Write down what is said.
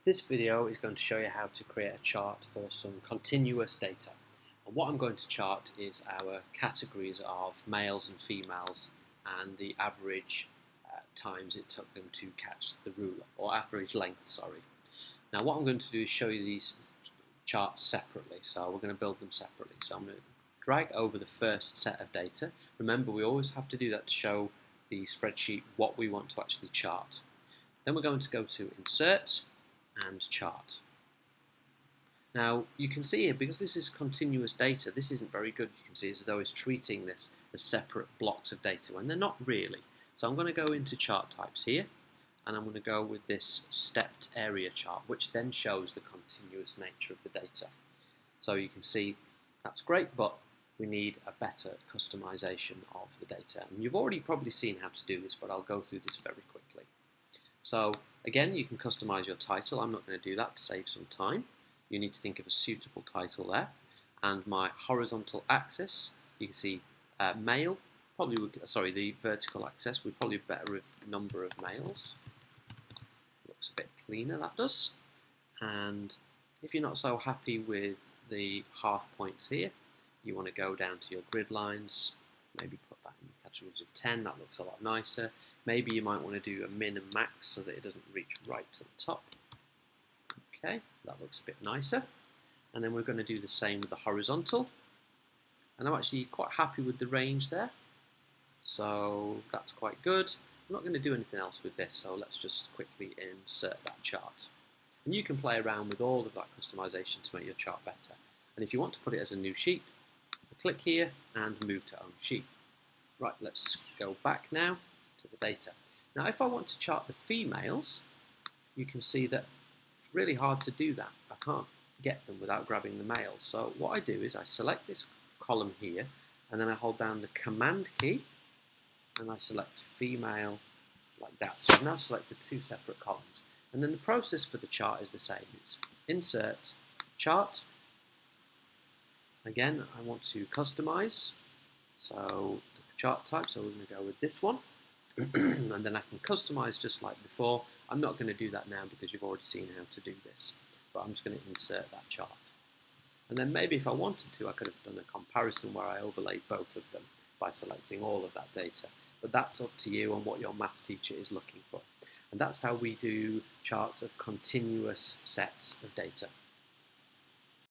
This video is going to show you how to create a chart for some continuous data. And what I'm going to chart is our categories of males and females and the average times it took them to catch the ruler, or average length, sorry. Now what I'm going to do is show you these charts separately, so we're going to build them separately. So I'm going to drag over the first set of data. Remember, we always have to do that to show the spreadsheet what we want to actually chart. Then we're going to go to Insert and Chart. Now you can see here, because this is continuous data, this isn't very good. You can see as though it's treating this as separate blocks of data when they're not really. So I'm going to go into chart types here, and I'm going to go with this stepped area chart, which then shows the continuous nature of the data. So you can see that's great, but we need a better customization of the data. And you've already probably seen how to do this, but I'll go through this very quickly. So again, you can customize your title. I'm not going to do that to save some time. You need to think of a suitable title there. And my horizontal axis, you can see male, probably would, sorry, the vertical axis would probably be better with number of males. Looks a bit cleaner, that does. And if you're not so happy with the half points here, you want to go down to your grid lines, maybe put that in categories of 10, that looks a lot nicer. Maybe you might want to do a min and max so that it doesn't reach right to the top. Okay, that looks a bit nicer. And then we're going to do the same with the horizontal. And I'm actually quite happy with the range there. So that's quite good. I'm not going to do anything else with this, so let's just quickly insert that chart. And you can play around with all of that customization to make your chart better. And if you want to put it as a new sheet, click here and move to own sheet. Right, let's go back now to the data. Now if I want to chart the females, you can see that it's really hard to do that. I can't get them without grabbing the males. So what I do is I select this column here, and then I hold down the command key and I select female like that. So I've now selected two separate columns. And then the process for the chart is the same. It's insert, chart. Again, I want to customize. So the chart type, so we're going to go with this one. And then I can customize just like before. I'm not going to do that now because you've already seen how to do this. But I'm just going to insert that chart. And then maybe if I wanted to, I could have done a comparison where I overlaid both of them by selecting all of that data. But that's up to you and what your math teacher is looking for. And that's how we do charts of continuous sets of data.